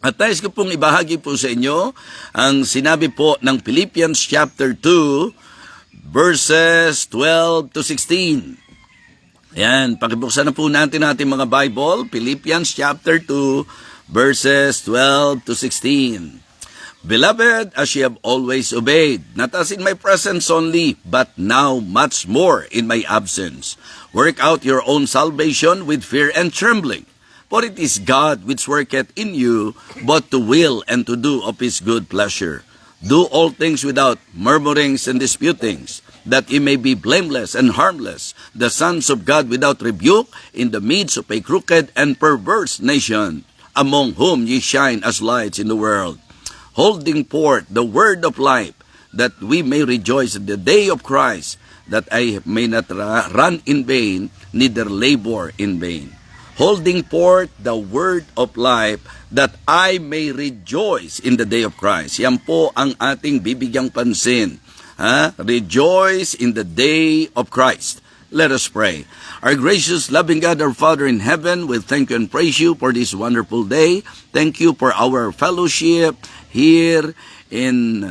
At nais ko pong ibahagi po sa inyo ang sinabi po ng Philippians chapter 2, verses 12 to 16. Ayan, pakibuksan na po natin ating mga Bible, Philippians chapter 2, verses 12 to 16. Beloved, as ye have always obeyed, not as in my presence only, but now much more in my absence, work out your own salvation with fear and trembling. For it is God which worketh in you, both to will and to do of his good pleasure. Do all things without murmurings and disputings, that ye may be blameless and harmless, the sons of God without rebuke, in the midst of a crooked and perverse nation, among whom ye shine as lights in the world, holding forth the word of life, that we may rejoice in the day of Christ, that I may not run in vain, neither labor in vain. Holding forth the word of life, that I may rejoice in the day of Christ. Yan po ang ating bibigyang pansin. Rejoice in the day of Christ. Let us pray. Our gracious, loving God, our Father in heaven, we thank you and praise you for this wonderful day. Thank you for our fellowship here in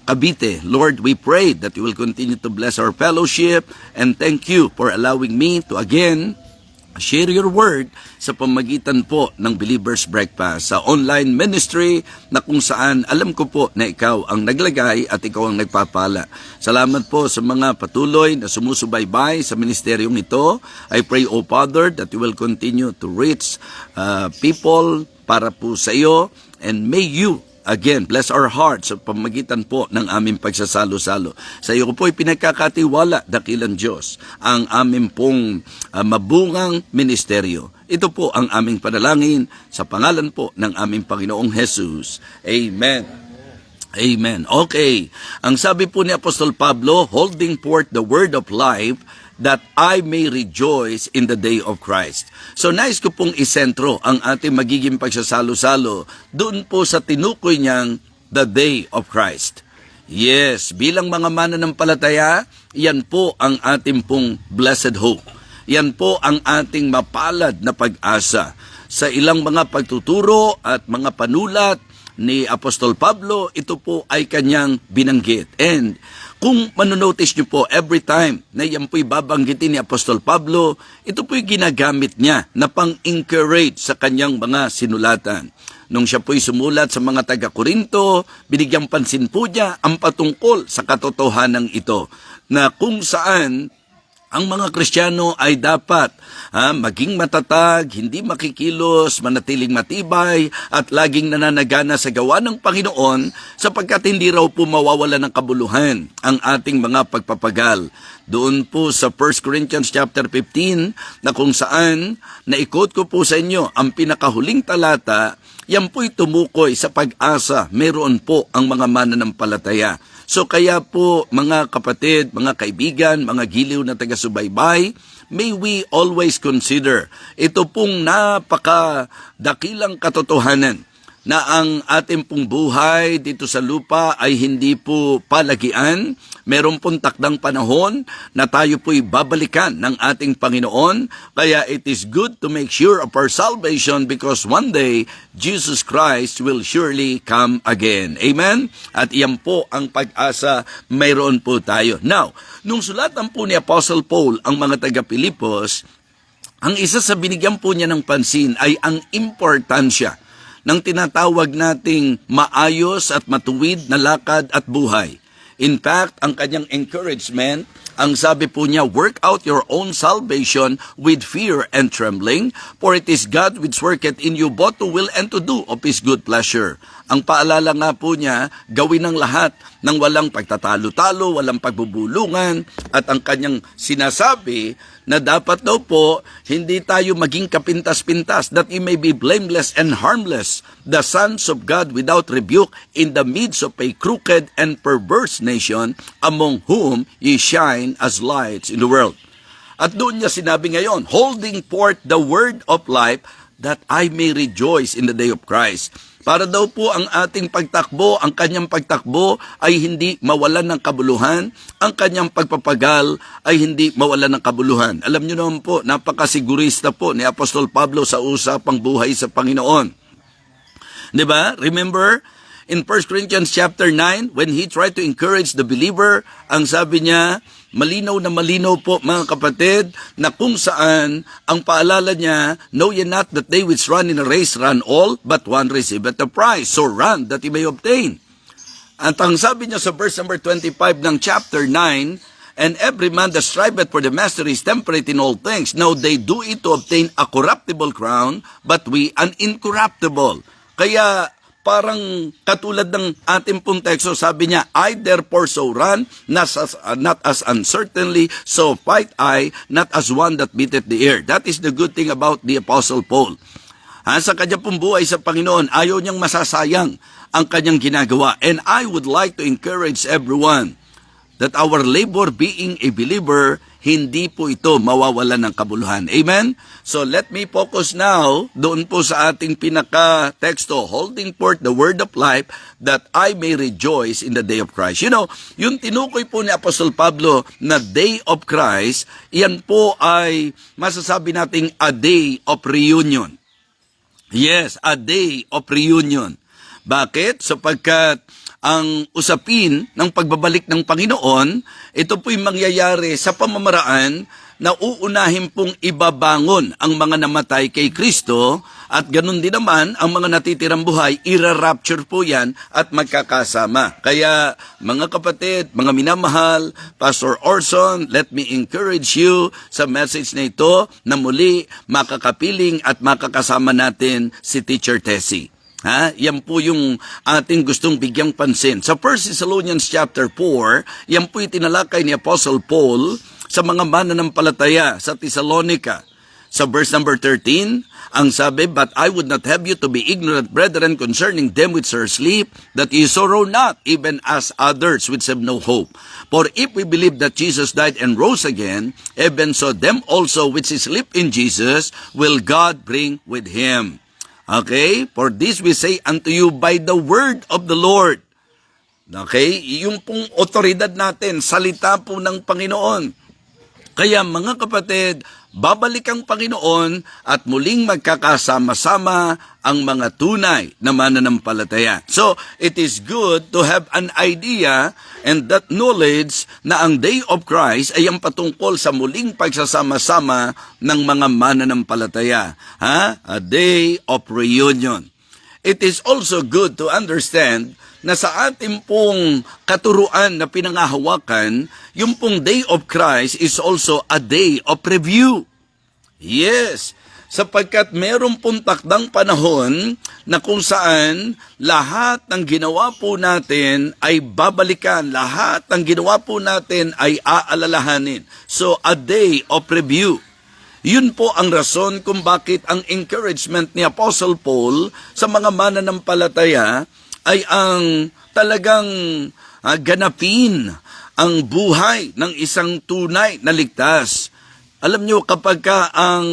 Cavite. Lord, we pray that you will continue to bless our fellowship, and thank you for allowing me to again share your word sa pamagitan po ng Believers Breakfast sa online ministry na kung saan alam ko po na ikaw ang naglagay at ikaw ang nagpapala. Salamat po sa mga patuloy na sumusubaybay sa ministeryong ito. I pray, O Father, that you will continue to reach people para po sa iyo, and may you again, bless our hearts sa pamagitan po ng aming pagsasalo-salo. Sa iyo ko po'y pinagkakatiwala, dakilang Diyos, ang aming pong mabungang ministeryo. Ito po ang aming panalangin sa pangalan po ng aming Panginoong Jesus. Amen. Amen. Okay. Ang sabi po ni Apostol Pablo, holding forth the word of life, that I may rejoice in the day of Christ. So nais ko pong isentro ang ating magiging pagsasalo-salo doon po sa tinukoy niyang the day of Christ. Yes, bilang mga mananampalataya, yan po ang ating pong blessed hope. Yan po ang ating mapalad na pag-asa. Sa ilang mga pagtuturo at mga panulat ni Apostol Pablo, ito po ay kanyang binanggit. And kung manonotice nyo po, every time na yan po'y babanggitin ni Apostol Pablo, ito po'y ginagamit niya na pang-encourage sa kanyang mga sinulatan. Nung siya po'y sumulat sa mga taga-Korinto, binigyang pansin po niya ang patungkol sa katotohanan ito, na kung saan ang mga Kristiyano ay dapat maging matatag, hindi makikilos, manatiling matibay, at laging nananagana sa gawa ng Panginoon, sapagkat hindi raw po mawawala ng kabuluhan ang ating mga pagpapagal. Doon po sa 1 Corinthians chapter 15, na kung saan naikot ko po sa inyo ang pinakahuling talata, yan po'y tumukoy sa pag-asa, meron po ang mga mananampalataya. So kaya po mga kapatid, mga kaibigan, mga giliw na taga-subaybay, may we always consider ito pong napakadakilang katotohanan na ang ating pong buhay dito sa lupa ay hindi po palagian. Meron pong takdang panahon na tayo po'y babalikan ng ating Panginoon. Kaya it is good to make sure of our salvation, because one day, Jesus Christ will surely come again. Amen? At iyan po ang pag-asa mayroon po tayo. Now, nung sulatan po ni Apostle Paul ang mga taga-Pilipos, ang isa sa binigyan po niya ng pansin ay ang importansya ng tinatawag nating maayos at matuwid na lakad at buhay. In fact, ang kanyang encouragement, ang sabi po niya, work out your own salvation with fear and trembling, for it is God which worketh in you both to will and to do of his good pleasure. Ang paalala nga po niya, gawin ng lahat ng walang pagtatalo-talo, walang pagbubulungan, at ang kanyang sinasabi na dapat daw po hindi tayo maging kapintas-pintas, that ye may be blameless and harmless, the sons of God without rebuke, in the midst of a crooked and perverse nation, among whom ye shine as lights in the world. At doon niya sinabi ngayon, holding forth the word of life, that I may rejoice in the day of Christ. Para daw po ang ating pagtakbo, ang kanyang pagtakbo ay hindi mawalan ng kabuluhan, ang kanyang pagpapagal ay hindi mawalan ng kabuluhan. Alam niyo naman po, napakasigurista po ni Apostol Pablo sa usapang buhay sa Panginoon. Di ba? Remember, in 1 Corinthians chapter 9, when he tried to encourage the believer, ang sabi niya, malinaw na malinaw po mga kapatid, na kung saan ang paalala niya, know ye not that they which run in a race run all, but one receiveth the prize. So run that ye may obtain. At ang sabi niya sa verse number 25 ng chapter 9, and every man that striveth for the mastery is temperate in all things. Now they do it to obtain a corruptible crown, but we an incorruptible. Kaya parang katulad ng ating pong teksto, sabi niya, I therefore so run, not as uncertainly, so fight I, not as one that beateth the air. That is the good thing about the Apostle Paul. Sa kanya pong buhay sa Panginoon, ayaw niyang masasayang ang kanyang ginagawa. And I would like to encourage everyone that our labor being a believer, hindi po ito mawawalan ng kabuluhan. Amen? So let me focus now doon po sa ating pinaka-teksto, holding forth the word of life, that I may rejoice in the day of Christ. You know, yung tinukoy po ni Apostol Pablo na day of Christ, yan po ay masasabi nating a day of reunion. Yes, a day of reunion. Bakit? Sapagkat ang usapin ng pagbabalik ng Panginoon, ito po'y mangyayari sa pamamaraan na uunahin pong ibabangon ang mga namatay kay Kristo, at ganun din naman ang mga natitirang buhay, ira-rapture po yan at magkakasama. Kaya mga kapatid, mga minamahal, Pastor Orson, let me encourage you sa message na ito na muli makakapiling at makakasama natin si Teacher Tessie. Yan po yung ating gustong bigyang pansin. Sa 1 Thessalonians chapter 4, yan po itinalakay ni Apostle Paul sa mga mananampalataya sa Thessalonica. Sa verse number 13, ang sabi, but I would not have you to be ignorant, brethren, concerning them which are asleep, that ye sorrow not, even as others which have no hope. For if we believe that Jesus died and rose again, even so them also which sleep in Jesus will God bring with him. Okay? For this we say unto you by the word of the Lord. Okay? Yung pong otoridad natin, salita po ng Panginoon. Kaya mga kapatid, babalik ang Panginoon at muling magkakasama-sama ang mga tunay na mananampalataya. So, it is good to have an idea and that knowledge na ang day of Christ ay ang patungkol sa muling pagsasama-sama ng mga mananampalataya. A day of reunion. It is also good to understand na sa ating pong katuruan na pinangahawakan, yung pong day of Christ is also a day of review. Yes, sapagkat meron pong takdang panahon na kung saan lahat ng ginawa po natin ay babalikan, lahat ng ginawa po natin ay aalalahanin. So, a day of review. Yun po ang rason kung bakit ang encouragement ni Apostle Paul sa mga mananampalataya ay ang talagang ganapin ang buhay ng isang tunay na ligtas. Alam nyo, kapag ang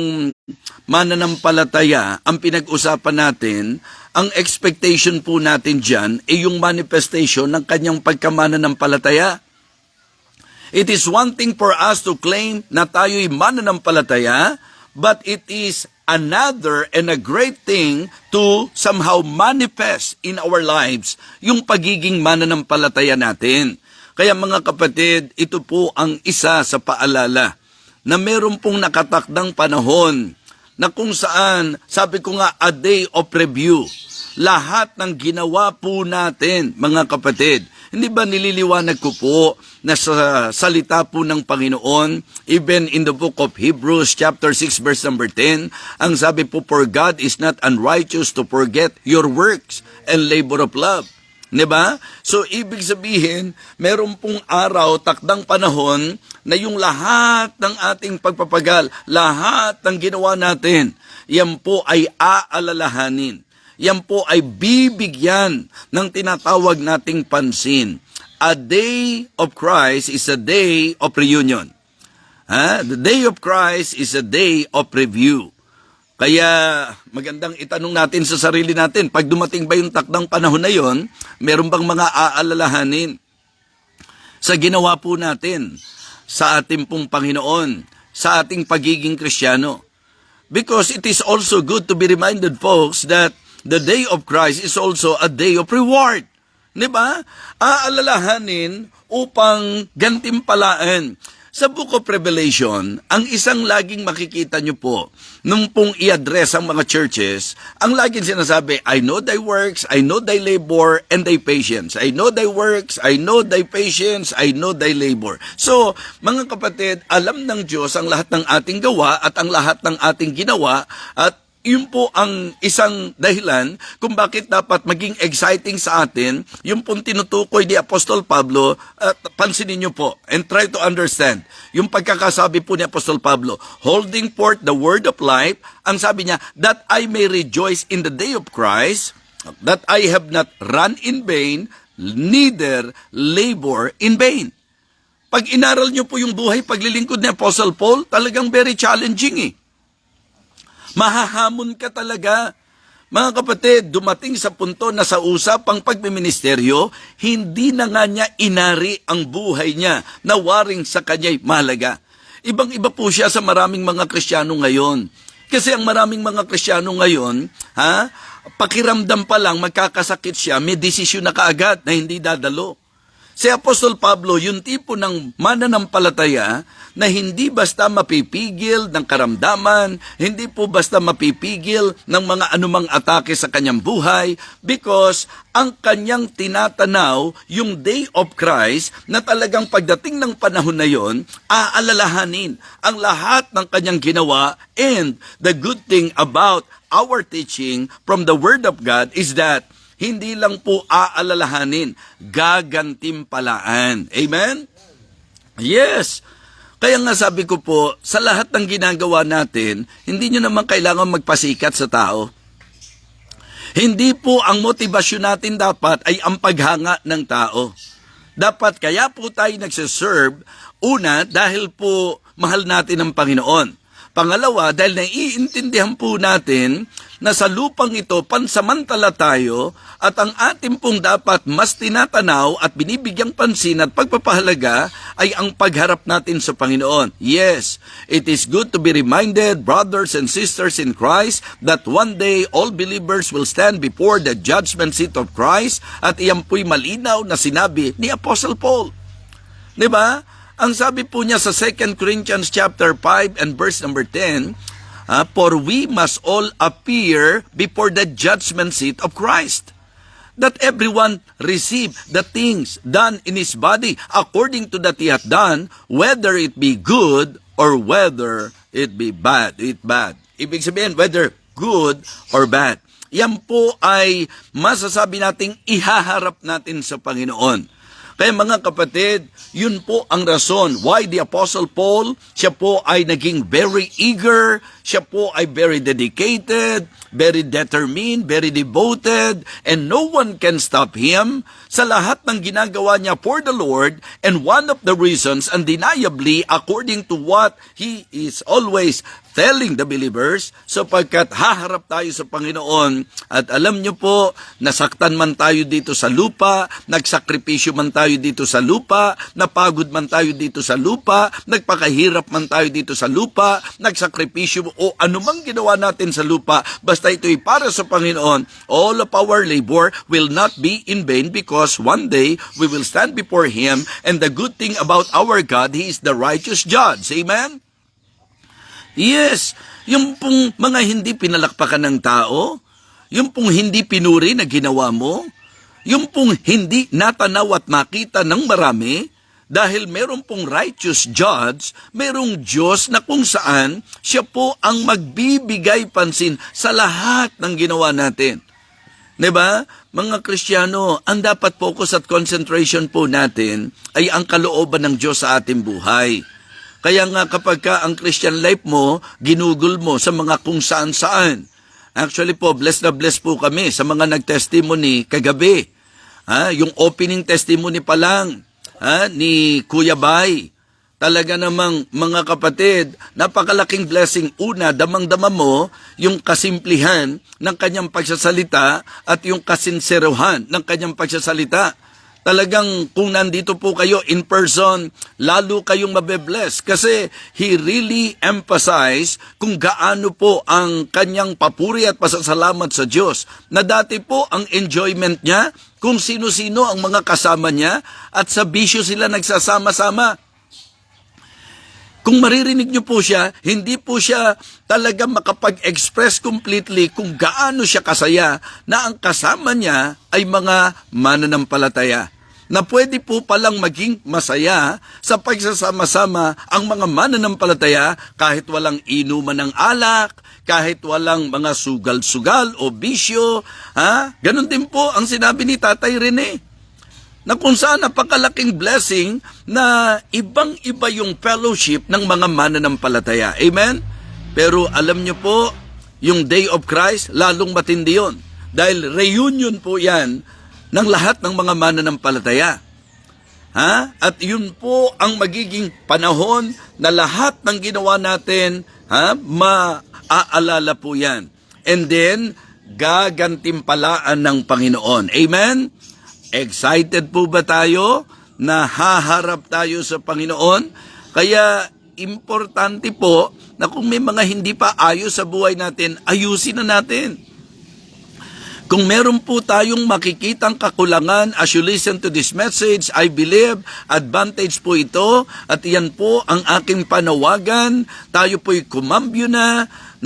mananampalataya, ang pinag-usapan natin, ang expectation po natin dyan ay yung manifestation ng kanyang pagkamananampalataya. It is one thing for us to claim na tayo'y mananampalataya, but it is another and a great thing to somehow manifest in our lives yung pagiging mananampalataya natin. Kaya mga kapatid, ito po ang isa sa paalala na meron pong nakatakdang panahon na kung saan, sabi ko nga, a day of review. Lahat ng ginawa po natin, mga kapatid, hindi ba nililiwanag ko po na sa salita po ng Panginoon, even in the book of Hebrews chapter 6 verse number 10, ang sabi po, for God is not unrighteous to forget your works and labor of love. Diba? So, ibig sabihin, meron pong araw, takdang panahon, na yung lahat ng ating pagpapagal, lahat ng ginawa natin, yan po ay aalalahanin. Yan po ay bibigyan ng tinatawag nating pansin. A day of Christ is a day of reunion. The day of Christ is a day of review. Kaya magandang itanong natin sa sarili natin, pag dumating ba yung takdang panahon na yon, meron bang mga aalalahanin sa ginawa po natin sa ating pong Panginoon, sa ating pagiging Kristiyano? Because it is also good to be reminded, folks, that the day of Christ is also a day of reward. Di ba? Aalalahanin upang gantimpalaan. Sa Book of Revelation, ang isang laging makikita nyo po, nung pong i-address ang mga churches, ang laging sinasabi, I know thy works, I know thy labor, and thy patience. I know thy works, I know thy patience, I know thy labor. So, mga kapatid, alam ng Diyos ang lahat ng ating gawa at ang lahat ng ating ginawa, at yun po ang isang dahilan kung bakit dapat maging exciting sa atin yung pong tinutukoy ni Apostol Pablo. At pansinin niyo po and try to understand yung pagkakasabi po ni Apostol Pablo, holding forth the word of life. Ang sabi niya, that I may rejoice in the day of Christ, that I have not run in vain, neither labor in vain. Pag inaral niyo po yung buhay paglilingkod ni Apostle Paul, talagang very challenging eh. Mahahamon ka talaga. Mga kapatid, dumating sa punto na sa usapang pagmiministeryo, hindi na nga niya inari ang buhay niya na waring sa kanya'y mahalaga. Ibang-iba po siya sa maraming mga Kristiyano ngayon. Kasi ang maraming mga Kristiyano ngayon, pakiramdam pa lang magkakasakit siya, may desisyon na kaagad na hindi dadalo. Si Apostol Pablo, yung tipo ng mananampalataya na hindi basta mapipigil ng karamdaman, hindi po basta mapipigil ng mga anumang atake sa kanyang buhay, because ang kanyang tinatanaw yung day of Christ na talagang pagdating ng panahon na yon, aalalahanin ang lahat ng kanyang ginawa. And the good thing about our teaching from the Word of God is that hindi lang po aalalahanin, gagantimpalaan. Amen? Yes. Kaya nga sabi ko po, sa lahat ng ginagawa natin, hindi nyo naman kailangan magpasikat sa tao. Hindi po ang motibasyon natin dapat ay ang paghanga ng tao. Dapat kaya po tayo nagsiserve, una, dahil po mahal natin ang Panginoon. Pangalawa, dahil naiintindihan po natin na sa lupang ito pansamantala tayo at ang ating pong dapat mas tinatanaw at binibigyang pansin at pagpapahalaga ay ang pagharap natin sa Panginoon. Yes, it is good to be reminded, brothers and sisters in Christ, that one day all believers will stand before the judgment seat of Christ, at iyan po'y malinaw na sinabi ni Apostle Paul. Diba? Ang sabi po niya sa 2 Corinthians chapter 5 and verse number 10, for we must all appear before the judgment seat of Christ, that everyone receive the things done in his body according to that he hath done, whether it be good or whether it be bad. Ibig sabihin, whether good or bad. Yan po ay masasabi nating ihaharap natin sa Panginoon. Kaya mga kapatid, yun po ang rason why the Apostle Paul, siya po ay naging very eager, siya po ay very dedicated, very determined, very devoted, and no one can stop him sa lahat ng ginagawa niya for the Lord. And one of the reasons, undeniably, according to what he is always telling the believers, sapagkat haharap tayo sa Panginoon. At alam niyo po, nasaktan man tayo dito sa lupa, nagsakripisyo man tayo dito sa lupa, napagod man tayo dito sa lupa, nagpakahirap man tayo dito sa lupa, nagsakripisyo o anumang ginawa natin sa lupa, basta ito'y para sa Panginoon, all of our labor will not be in vain, because one day we will stand before Him. And the good thing about our God, He is the righteous judge. Amen? Yes, yung pong mga hindi pinalakpakan ng tao, yung pong hindi pinuri na ginawa mo, yung pong hindi natanaw at makita ng marami, dahil meron pong righteous judge, merong Diyos na kung saan siya po ang magbibigay pansin sa lahat ng ginawa natin. Diba? Mga Kristiyano, ang dapat focus at concentration po natin ay ang kalooban ng Diyos sa ating buhay. Kaya nga kapag ka ang Christian life mo, ginugol mo sa mga kung saan-saan. Actually po, blessed na blessed po kami sa mga nag-testimony kagabi. Yung opening testimony pa lang ni Kuya Bay. Talaga namang mga kapatid, napakalaking blessing. Una, damang-dama mo yung kasimplihan ng kanyang pagsasalita at yung kasinserohan ng kanyang pagsasalita. talagang kung nandito po kayo in person, lalo kayong mabe-bless kasi he really emphasized kung gaano po ang kanyang papuri at pasasalamat sa Diyos. Na dati po ang enjoyment niya, kung sino-sino ang mga kasama niya at sa bisyo sila nagsasama-sama. Kung maririnig niyo po siya, hindi po siya talaga makapag-express completely kung gaano siya kasaya na ang kasama niya ay mga mananampalataya. Na pwede po palang maging masaya sa pagsasama-sama ang mga mananampalataya kahit walang inuman ng alak, kahit walang mga sugal-sugal o bisyo. Ganon din po ang sinabi ni Tatay Rene, na kung saan napakalaking blessing na ibang-iba yung fellowship ng mga mananampalataya. Amen? Pero alam nyo po, yung Day of Christ, lalong matindi yun. Dahil reunion po yan ng lahat ng mga mananampalataya. At yun po ang magiging panahon na lahat ng ginawa natin, maaalala po yan. And then, gagantimpalaan ng Panginoon. Amen? Excited po ba tayo na haharap tayo sa Panginoon? Kaya importante po na kung may mga hindi pa ayos sa buhay natin, ayusin na natin. Kung meron po tayong makikitang kakulangan as you listen to this message, I believe advantage po ito at iyan po ang aking panawagan. Tayo po'y kumambyo na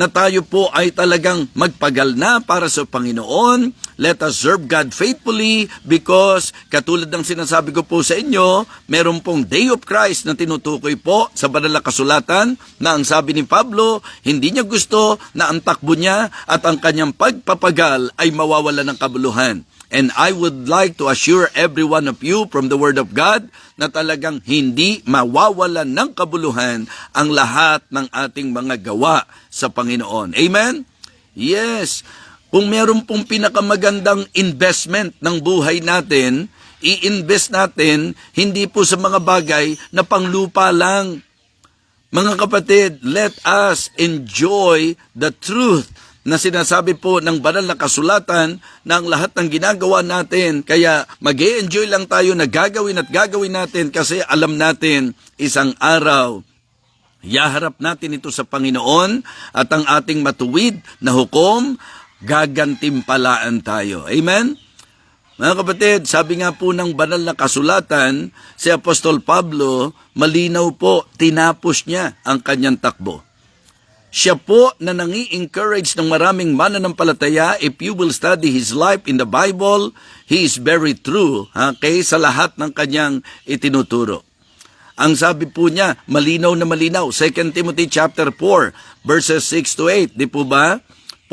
tayo po ay talagang magpagal na para sa Panginoon. Let us serve God faithfully because katulad ng sinasabi ko po sa inyo, meron pong Day of Christ na tinutukoy po sa banal na kasulatan na ang sabi ni Pablo, hindi niya gusto na ang takbo niya at ang kanyang pagpapagal ay mawawala ng kabuluhan. And I would like to assure every one of you from the Word of God na talagang hindi mawawalan ng kabuluhan ang lahat ng ating mga gawa sa Panginoon. Amen? Yes. Kung meron pong pinakamagandang investment ng buhay natin, i-invest natin hindi po sa mga bagay na panglupa lang. Mga kapatid, let us enjoy the truth na sinasabi po ng banal na kasulatan na ang lahat ng ginagawa natin, kaya mag-e-enjoy lang tayo na gagawin at gagawin natin kasi alam natin isang araw, yaharap natin ito sa Panginoon at ang ating matuwid na hukom, gagantimpalaan tayo. Amen? Mga kapatid, sabi nga po ng banal na kasulatan, si Apostol Pablo, malinaw po, tinapos niya ang kanyang takbo. Siya po na nangi-encourage ng maraming mananampalataya, if you will study his life in the Bible, he is very true sa lahat ng kanyang itinuturo. Ang sabi po niya, malinaw na malinaw, 2 Timothy chapter 4, verses 6 to 8, di po ba?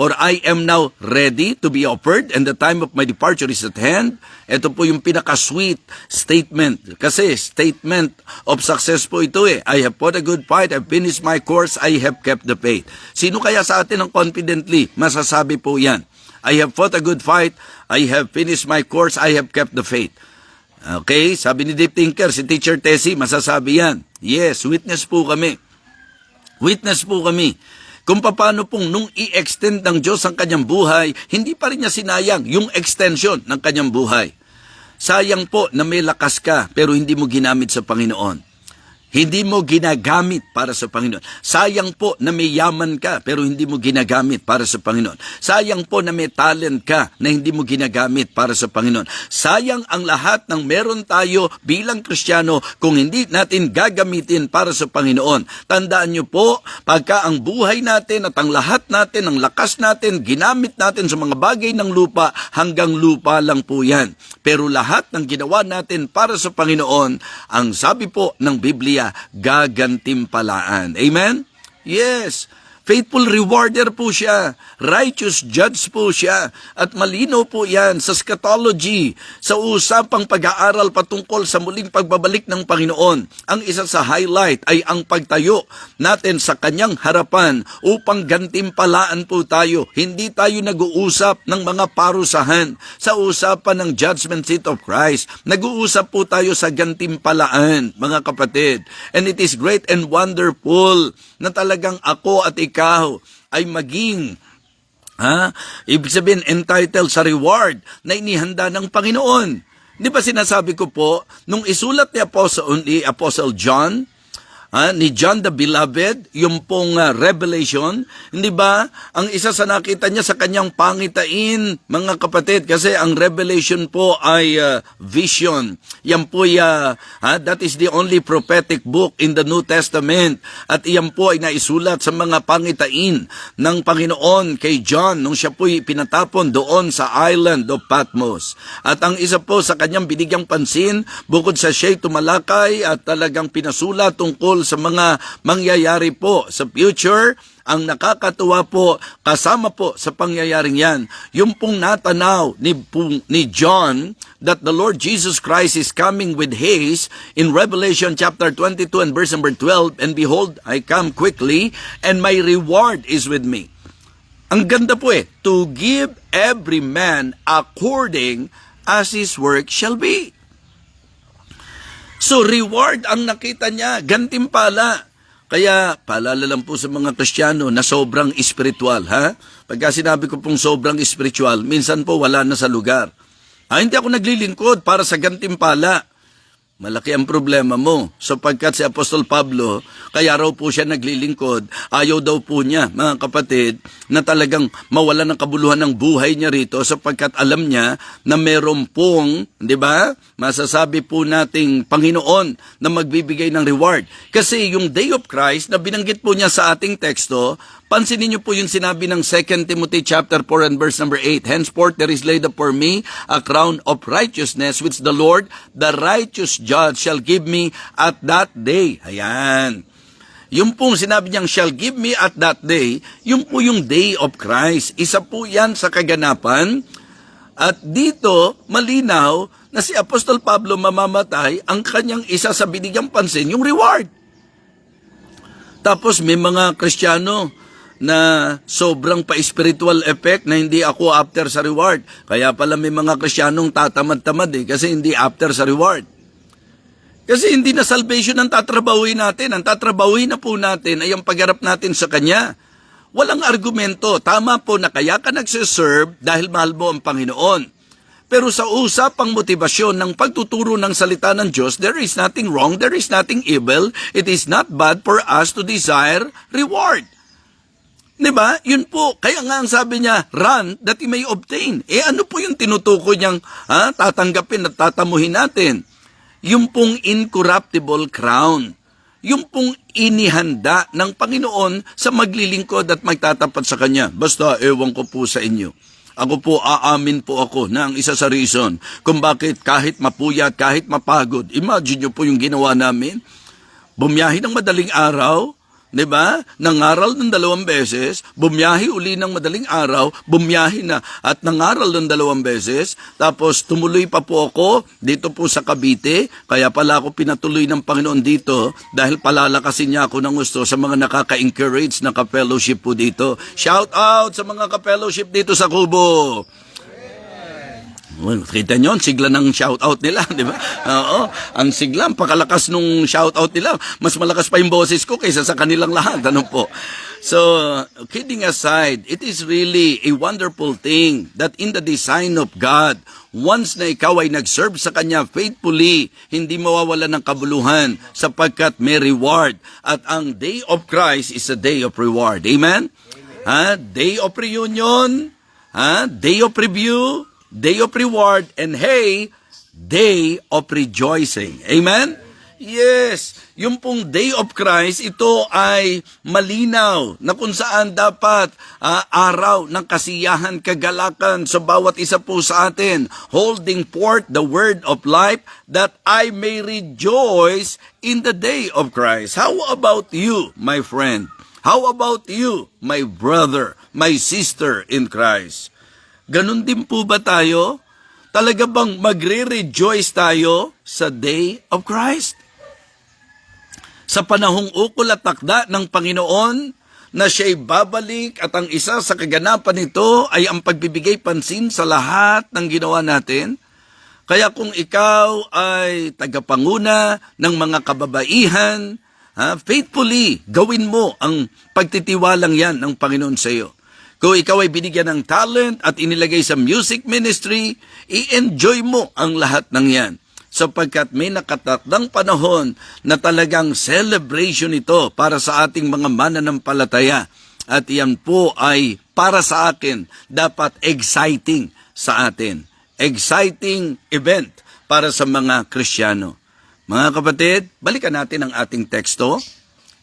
For I am now ready to be offered and the time of my departure is at hand. Ito po yung pinaka-sweet statement. Kasi statement of success po ito eh. I have fought a good fight, I have finished my course, I have kept the faith. Sino kaya sa atin ang confidently masasabi po yan? I have fought a good fight, I have finished my course, I have kept the faith. Okay, sabi ni Deep Thinker, si Teacher Tessie, masasabi yan. Yes, witness po kami. Witness po kami. Kung paano pong nung i-extend ng Diyos ang kanyang buhay, hindi pa rin niya sinayang yung extension ng kanyang buhay. Sayang po na may lakas ka pero hindi mo ginamit sa Panginoon. Hindi mo ginagamit para sa Panginoon. Sayang po na may yaman ka pero hindi mo ginagamit para sa Panginoon. Sayang po na may talent ka na hindi mo ginagamit para sa Panginoon. Sayang ang lahat ng meron tayo bilang Kristiyano kung hindi natin gagamitin para sa Panginoon. Tandaan niyo po, pagka ang buhay natin at ang lahat natin, ang lakas natin, ginamit natin sa mga bagay ng lupa, hanggang lupa lang po yan. Pero lahat ng ginawa natin para sa Panginoon, ang sabi po ng Biblia, gagantimpalaan. Amen? Yes. Faithful rewarder po siya. Righteous judge po siya. At malinaw po yan sa eschatology, sa usapang pag-aaral patungkol sa muling pagbabalik ng Panginoon. Ang isa sa highlight ay ang pagtayo natin sa kanyang harapan upang gantimpalaan po tayo. Hindi tayo nag-uusap ng mga parusahan sa usapan ng judgment seat of Christ. Nag-uusap po tayo sa gantimpalaan, mga kapatid. And it is great and wonderful na talagang ako at ikaw ay maging ibig sabihin entitled sa reward na inihanda ng Panginoon. Di ba sinasabi ko po, nung isulat ni Apostle John, ni John the Beloved, yung pong Revelation, hindi ba? Ang isa sa nakita niya sa kanyang pangitain, mga kapatid, kasi ang Revelation po ay vision. Yan po, that is the only prophetic book in the New Testament. At iyan po ay naisulat sa mga pangitain ng Panginoon kay John nung siya po'y pinatapon doon sa island of Patmos. At ang isa po sa kanyang binigyang pansin, bukod sa siya'y tumalakay at talagang pinasulat tungkol sa mga mangyayari po sa future, ang nakakatuwa po, kasama po sa pangyayaring yan, yung pong natanaw ni John that the Lord Jesus Christ is coming with haste in Revelation chapter 22 and verse number 12, and behold, I come quickly, and my reward is with me. Ang ganda po to give every man according as his work shall be. So, reward ang nakita niya, gantimpala. Kaya, paalala lang po sa mga Kristiyano na sobrang espiritual, ha? Pagka sinabi ko pong sobrang espiritual, minsan po wala na sa lugar. Hindi ako naglilingkod para sa gantimpala. Malaki ang problema mo, sapagkat si Apostol Pablo, kaya raw po siya naglilingkod, ayaw daw po niya, mga kapatid, na talagang mawala ng kabuluhan ng buhay niya rito, sapagkat alam niya na meron pong, di ba, masasabi po nating Panginoon na magbibigay ng reward. Kasi yung Day of Christ na binanggit po niya sa ating teksto, pansinin niyo po yung sinabi ng 2 Timothy chapter 4 and verse number 8, henceforth there is laid up for me a crown of righteousness, which the Lord, the righteous judge, shall give me at that day. Ayan. Yung pong sinabi niyang shall give me at that day, yung po yung Day of Christ. Isa po yan sa kaganapan. At dito, malinaw na si Apostol Pablo mamamatay, ang kanyang isa sa binigyang pansin, yung reward. Tapos may mga Kristiyano na sobrang pa-spiritual effect na hindi ako after sa reward. Kaya pala may mga Kristiyanong tatamad-tamad kasi hindi after sa reward. Kasi hindi na salvation ang tatrabahuin natin. Ang tatrabahuin na po natin ay ang pagharap natin sa Kanya. Walang argumento. Tama po na kaya ka nagsiserve dahil mahal mo ang Panginoon. Pero sa usapang motibasyon ng pagtuturo ng salita ng Diyos, there is nothing wrong, there is nothing evil. It is not bad for us to desire reward. Diba? Yun po. Kaya nga ang sabi niya, run that you may obtain. Ano po yung tinutukoy niyang tatanggapin at tatamuhin natin? Yung pong incorruptible crown. Yung pong inihanda ng Panginoon sa maglilingkod at magtatapat sa Kanya. Basta, ewan ko po sa inyo. Ako po, aamin po ako na ang isa sa reason kung bakit kahit mapuyat, kahit mapagod, imagine nyo po yung ginawa namin. Bumiyahe ng madaling araw, di ba? Nangaral ng 2 beses, bumiyahe uli ng madaling araw, bumiyahe na at nangaral ng 2 beses, tapos tumuloy pa po ako dito po sa Cavite, kaya pala ako pinatuloy ng Panginoon dito dahil palalakasin niya ako ng gusto sa mga nakaka-encourage na ka-fellowship po dito. Shout out sa mga ka-fellowship dito sa Kubo! Well, kita nyo, ang sigla ng shoutout nila, di ba? Oo, ang sigla, ang pakalakas nung shoutout nila. Mas malakas pa yung boses ko kaysa sa kanilang lahat. Ano po? So, kidding aside, it is really a wonderful thing that in the design of God, once na ikaw ay nag-serve sa Kanya faithfully, hindi mawawala ng kabuluhan sapagkat may reward. At ang Day of Christ is a day of reward. Amen? Day of reunion, day of review, day of reward, and hey, day of rejoicing. Amen? Yes, yung pong Day of Christ, ito ay malinaw na kung saan dapat araw ng kasiyahan, kagalakan sa bawat isa po sa atin, holding forth the word of life that I may rejoice in the day of Christ. How about you, my friend? How about you, my brother, my sister in Christ? Ganun din po ba tayo? Talaga bang magre-rejoice tayo sa Day of Christ? Sa panahong ukol at takda ng Panginoon na siya'y babalik at ang isa sa kaganapan nito ay ang pagbibigay pansin sa lahat ng ginawa natin? Kaya kung ikaw ay tagapanguna ng mga kababaihan, faithfully gawin mo ang pagtitiwalang yan ng Panginoon sa iyo. Kung ikaw ay binigyan ng talent at inilagay sa music ministry, i-enjoy mo ang lahat ng yan. Sapagkat may nakatakdang panahon na talagang celebration ito para sa ating mga mananampalataya. At yan po ay para sa akin, dapat exciting sa atin. Exciting event para sa mga Kristiyano. Mga kapatid, balikan natin ang ating teksto.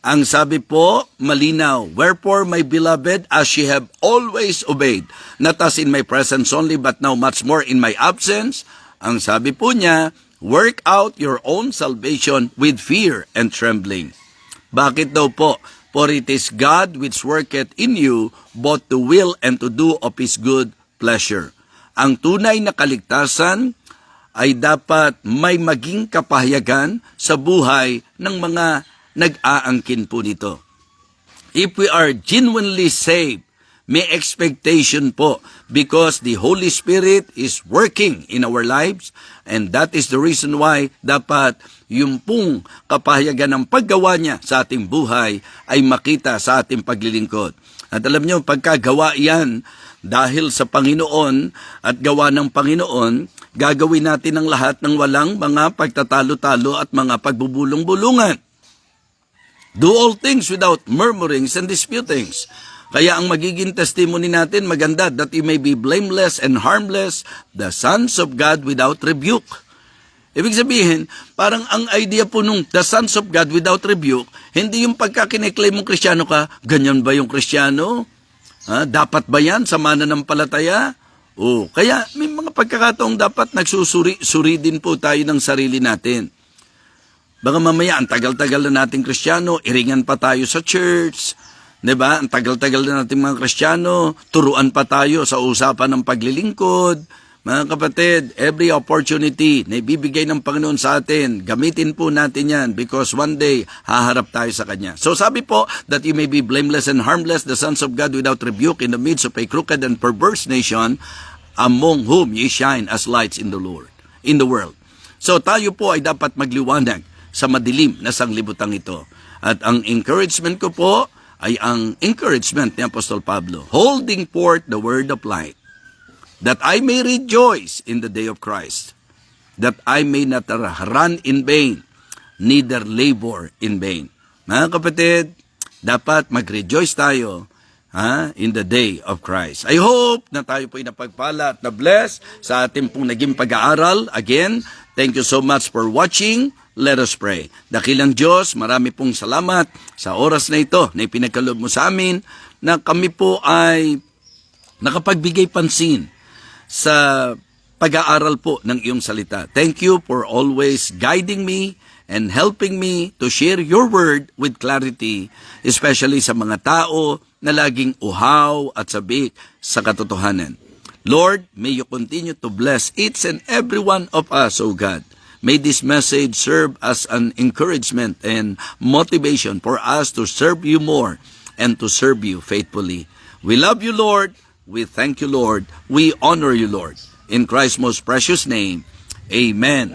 Ang sabi po, malinaw, wherefore, my beloved, as ye have always obeyed, not as in my presence only, but now much more in my absence. Ang sabi po niya, work out your own salvation with fear and trembling. Bakit daw po? For it is God which worketh in you, both to will and to do of His good pleasure. Ang tunay na kaligtasan ay dapat may maging kapahayagan sa buhay ng mga nag-aangkin po nito. If we are genuinely saved, may expectation po because the Holy Spirit is working in our lives, and that is the reason why dapat yung pong kapahayagan ng paggawa niya sa ating buhay ay makita sa ating paglilingkod. At alam niyo, pagkagawa yan dahil sa Panginoon at gawa ng Panginoon, gagawin natin ang lahat ng walang mga pagtatalo-talo at mga pagbubulong-bulungan. Do all things without murmurings and disputings. Kaya ang magiging testimony natin maganda, that you may be blameless and harmless, the sons of God without rebuke. Ibig sabihin, parang ang idea po nung the sons of God without rebuke, hindi yung pagka-kiniklaim mong Kristiyano ka, ganyan ba yung Kristiyano? Dapat ba yan sa mananampalataya? Kaya may mga pagkakataong dapat nagsusuri din po tayo ng sarili natin. Baka mamaya, ang tagal-tagal na nating Kristiyano, iringan pa tayo sa church. Diba? Ang tagal-tagal na nating mga Kristiyano, turuan pa tayo sa usapan ng paglilingkod. Mga kapatid, every opportunity na ibibigay ng Panginoon sa atin, gamitin po natin yan because one day, haharap tayo sa Kanya. So sabi po, that you may be blameless and harmless, the sons of God without rebuke in the midst of a crooked and perverse nation, among whom ye shine as lights in the Lord, in the world. So tayo po ay dapat magliwanag sa madilim na sanglibutang ito. At ang encouragement ko po ay ang encouragement ni Apostol Pablo, holding forth the word of light, that I may rejoice in the day of Christ, that I may not run in vain, neither labor in vain. Mga kapatid, dapat mag-rejoice tayo in the day of Christ. I hope na tayo po ay napagpala at na-bless sa ating pong naging pag-aaral. Again, thank you so much for watching. Let us pray. Dakilang Diyos, marami pong salamat sa oras na ito na ipinagkaloob mo sa amin na kami po ay nakapagbigay pansin sa pag-aaral po ng iyong salita. Thank you for always guiding me and helping me to share your word with clarity, especially sa mga tao na laging uhaw at sabik sa katotohanan. Lord, may you continue to bless each and every one of us, O God. May this message serve as an encouragement and motivation for us to serve you more and to serve you faithfully. We love you, Lord. We thank you, Lord. We honor you, Lord. In Christ's most precious name, amen